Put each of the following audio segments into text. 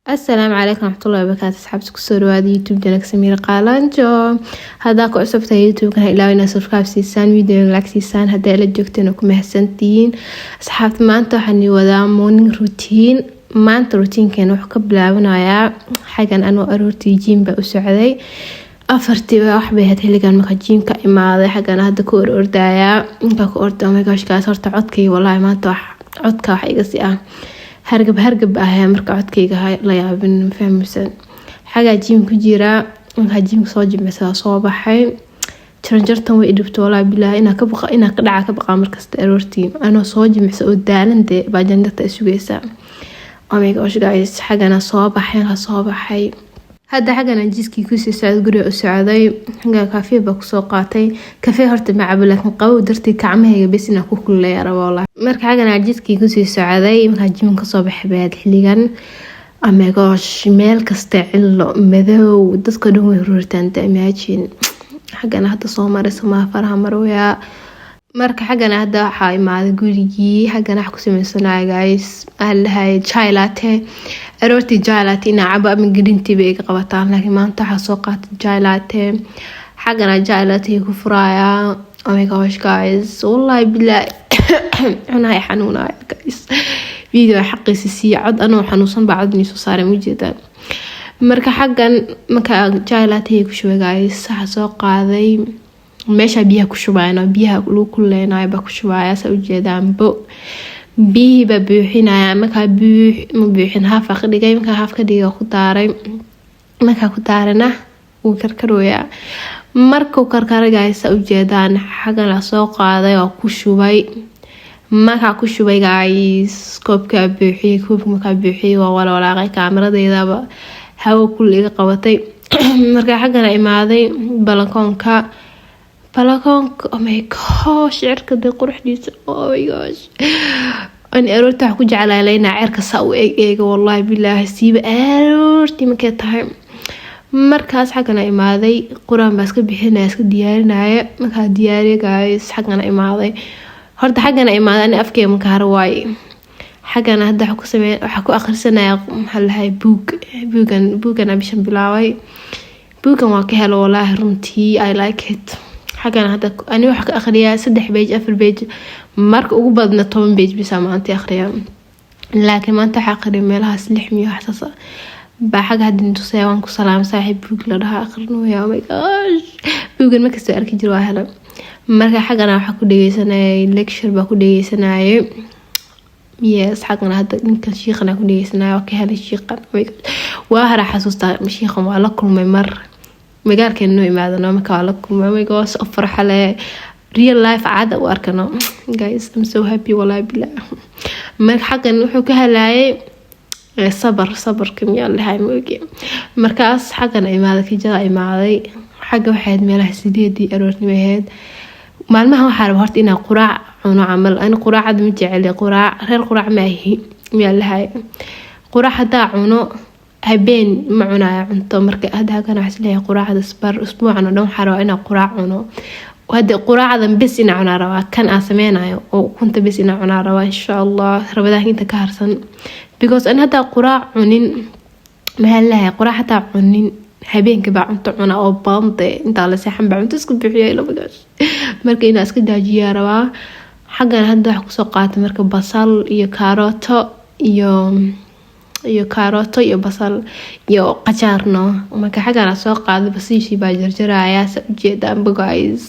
السلام عليكم ورحمة الله وبركاته. أصحابتك السورة هذه يوتيوب جنك سميرة قالانجو. هذاك عصبت يوتيوب كان إلا وين سبسكرايب سيسان فيديو لايك سيسان هذا إلا جوكتين وكم حسنتين أصحابت ما أنتوا حني وذا مورنينج روتين ما أنت روتين كانوا حكب لعبنا حاجة أنا أروتي جيم بأسعدي أفرتي وأحبي هتهلي كان مخجيم كإمادة حاجة أنا هدا كور أردايا كاكو أردا وميقاش كاسرت عدكي والله ما أنتوا عدكا حقيقة هرقب ahaa marka codkayga la yaabin fahmaysan xaga jiim ku jira marka jiim soo jimcisa soo baxay jaranjartan way idibto walaa bilaa ina ka dhaca ka baqa markasta aroortii ana soo jimcisa oo daalande baa jannada isugeysa oh my gosh guys xagana soo baxay hadda xagana jiiskii ku sii socod guriga u socday xaga kafee ba ku soo qaatay kafee horta ma cabo laakiin qabow dartii kacmahayga bes ina ku kulleeyo walaa marka xagana jiiskii ku sii socday marka jiim ka soo baxay baad xiligan oh my gosh meel kasta cillo madow dadka dhan way rurtaan imagine xagana hadda soo maray sama faraha marwaya marka xagana hadda waxa imaaday gurigii xagana wax ku sameysanaay guys allahay chai latte aroorti chai latte ina caba min gidintii bay ka qabataan laakiin maanta waxa soo qaatay chai latte xagana chai latte ku furaaya oh my gosh guys wallahi billahi ana xanuunay guys video xaqiisi si cod anoo xanuunsan baadni soo saaray mujeedaan marka xagan marka chai latte ku shubay guys sax soo qaaday meesha biyaha ku shubayna biyaha lagu kuleenayo ba ku shubaya sa ujeedaan bo biiba buuxinaya marka buuxin haaf ka dhigay marka haaf ka dhigay ku daaray marka ku daarana uu karkarooya marka karkaragay sa ujeedaan xagan la soo qaaday oo ku shubay marka ku shubay guys koobka buuxiyay waa walaaqay kaamiradeedaba hawo kulliga qabatay marka xagana imaaday balkoonka oh my gosh cirka de quruxdiisa oh my gosh an aroorta ku jeclaaleena cirka saa u eega wallahi billahi siiba aroorti markay tahay markaas xagana imaaday quraan baa iska bixinaya iska diyaarinaya marka diyaariye guys xagana imaaday horta xagana imaaday ani afkeyga marka hore waay xagana hadda waxa ku akhrisanaya maxallahay buugan abishan bilaaway buugan waa ka helo wallahi runtii I like it xagana hadda ani waxa ka akhriyaa 3 page 4 page marka ugu badna 10 page bisa maanta akhriyaa laakiin maanta waxa akhriyaa meelahaas 600 wax saas ba xaga hadda intuu sayaan ku salaam saaxiib buug la dhaha akhrinooya oh my gosh buugan ma kasoo arki jiro waa helo marka xagana waxa ku dhageysanay lecture ba ku dhageysanay yes xagana hadda ninka sheekhana ku dhageysanay oo ka helay sheekhan oh my gosh waa hara xasuusta sheekhan waa la kulmay mar magaalkeenu imaadano marka la kulmay my gosh farxale real life caada u arkano guys I'm so happy wallahi billah marka xagan wuxuu ka helaayay sabar kimiya lahay moogi markaas xagan imaaday ka jada imaaday xaga waxaad meelaha 8 aroornimo ahayd maalmaha waxa rab horta inaa quraac cuno amal aan quraacad ma jecel quraac ma ahi miya lahay quraac hada cuno habeen ma cunaa cunto marka hada kana xisleeyahay quraacda usbuucan oo dhan xaro ina quraac cuno hada quraacdan bes ina cunaa rabaa kan aan sameeynayo oo kunta bes ina cunaa rabaa insha Allah rabadaha inta ka harsan because an hada quraac cunin mahalaha quraac hada cunin habeenka ba cunto cuna oo baande inta la seexan ba cunto isku bixiyay laba gaas marka ina iska daajiyaa rabaa xagan hada wax ku soo qaatay marka basal iyo karooto iyo karooto iyo basal iyo qajaarno marka xagana soo qaaday basiishi baa jarjaraya sa ujeedaan guys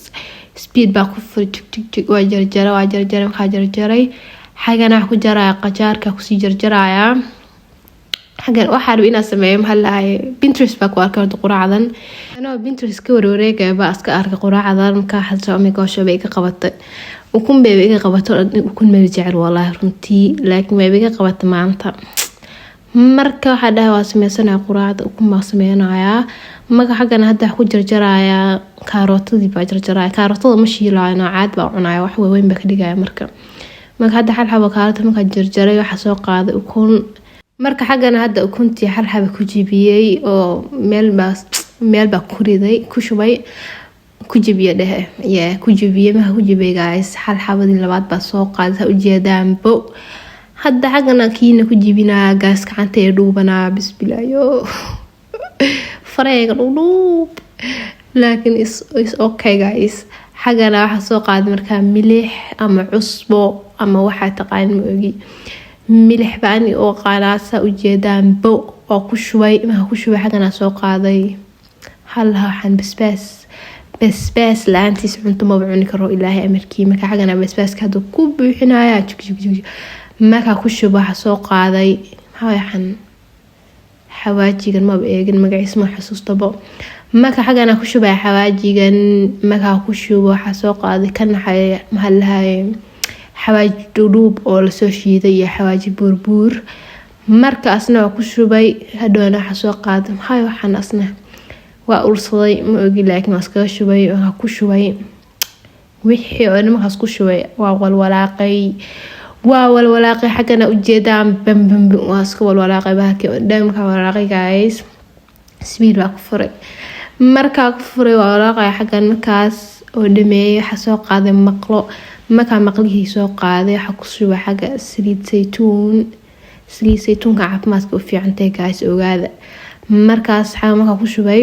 speed baa ku fur jig waa jarjaray xagana ku jaraya qajaarka ku sii jarjaraya xagan waxa rab ina sameeyo maxallahay Pinterest baa ku arkay quraacdan anoo Pinterest ka wareegay baa iska arkay quraacdan marka xasoo my gosh bay ka qabatay ukun bay iga qabato ukun ma jecel wallahi runtii laakiin way iga qabatay maanta marka waxa dhahay waa sameeysanaa quraacda ukun ma sameeynaya marka xagana hadda ku jarjaraya karootadii baa jarjaraya karootada ma shiilaayna caad baa cunaya wax weyn ba ka dhigaya marka hadda hal xabo karoota marka jarjaray waxa soo qaaday ukun marka xagana hadda ukuntii hal xabo ku jibiyay oo meel baa ku riday ku shubay ku jibiye ku jibiyay ma ku jibay guys hal xabadii labaad baa soo qaaday ujeedaan bo hadda xagana kiina ku jibinaa gaas gacanta ee dhuubanaa bisbilaayo fareyga dhuub laakiin is okay guys xagana waxa soo qaaday markaa milix ama cusbo ama waxa taqaan ma ogi milix baan oo qaalaasa u jeedaan bo oo ku shubay xagana soo qaaday hal waxaan basbaas laantiis cunto ma cuni karo ilaahay amarkii marka xagana basbaaska hada ku buuxinaya marka ku shubo waxa soo qaaday waxaan xawaajigan ma eegin magaciisa ma xasuustabo marka xagana ku shubay xawaajigan marka ku shubo waxa soo qaaday kan maxallahay xawaaji dhuub oo la soo shiiday iyo xawaaji buurbuur markaasna ku shubay hadhoona waxa soo qaaday waxaan asna waa ursaday ma ogi laakiin waa iska shubay waxa ku shubay wixii oo markaas ku shubay waa walwalaaqay xagana u jeedaan bam waa iska walwalaaqay baaki dhamka walwalaaqay guys sbiid baa ku furay marka ku furay walwalaaqay xagan markaas oo dhameeyay waxa soo qaaday maqlo marka maqlihii soo qaaday waxa ku shubay xaga saliid saytuunka caafimaadka u fiican tahay guys ogaada markaas xaga marka ku shubay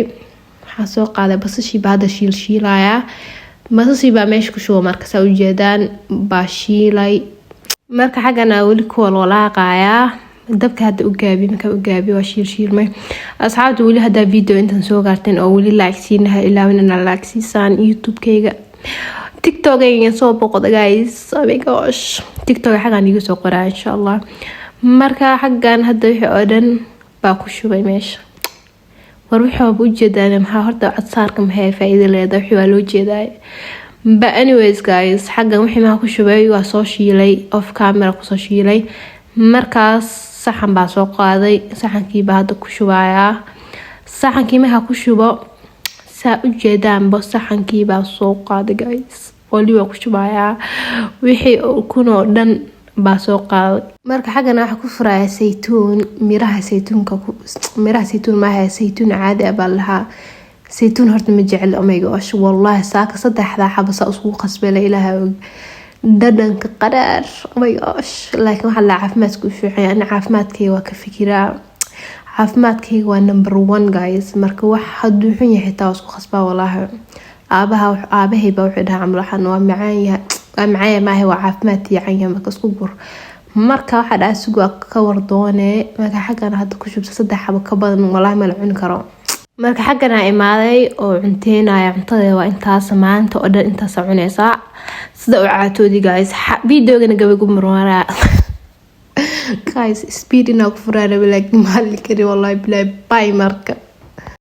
waxa soo qaaday basashii baada shiilaya basashii baa meesha ku shubay marka saa u jeedaan baa shiilay marka xagana wali ku walwalaaqaya dabka hadda u gaabi waa shiilmay asxaabta wali hadda video intan soo gaarteen oo wali like siinahay ilaawina like siisaan youtube-kayga tiktok-ayga soo boqoda guys oh my gosh tiktok xagan igu soo qoraa insha Allah marka xagan hadda wixii oo dhan baa ku shubay meesha war wixii u jeedaan maxaa horta cadsaarka maxay faa'iido leedahay wixii waa loo jeedaa but anyways guys xagan wixii ma ku shubay waa soo shiilay off camera ku soo shiilay markaas saxan baa soo qaaday saxankii baa hadda ku shubaya saxankii ma ku shubo saa u jeedaan bo saxankii baa soo qaaday guys wali waa ku shubaya wixii kuno dhan baa soo qaaday marka xagana waxa ku furaya saytuun miraha saytuun ma aha saytuun caadi ah baa lahaa saytuun horta ma jecel oh my gosh wallahi saaka saddexda xabasa isku qasbay ilaahay dhadhanka qaraar oh my gosh laakiin waxa la caafimaadku fiican ana caafimaadkayga waa ka fikiraa caafimaadkayga waa number 1 guys marka wax haduu xun yahay taa isku qasbaa wallahi aabahay baa wuxuu dhahaa amlaxan waa macaan maahay waa caafimaad fiican marka isku gur marka waxa dhaas sugu ka wardoone marka xagana hadda ku shubta saddex xabo ka badan wallahi ma la cuni karo marka xagana imaaday oo cunteynaya cuntada waa intaas maanta oo dhan intaas cunaysa sida u caatoodi guys videogana gabagu marwara guys speed ina ku furaana laakiin ma hali kari wallahi bilaa bye marka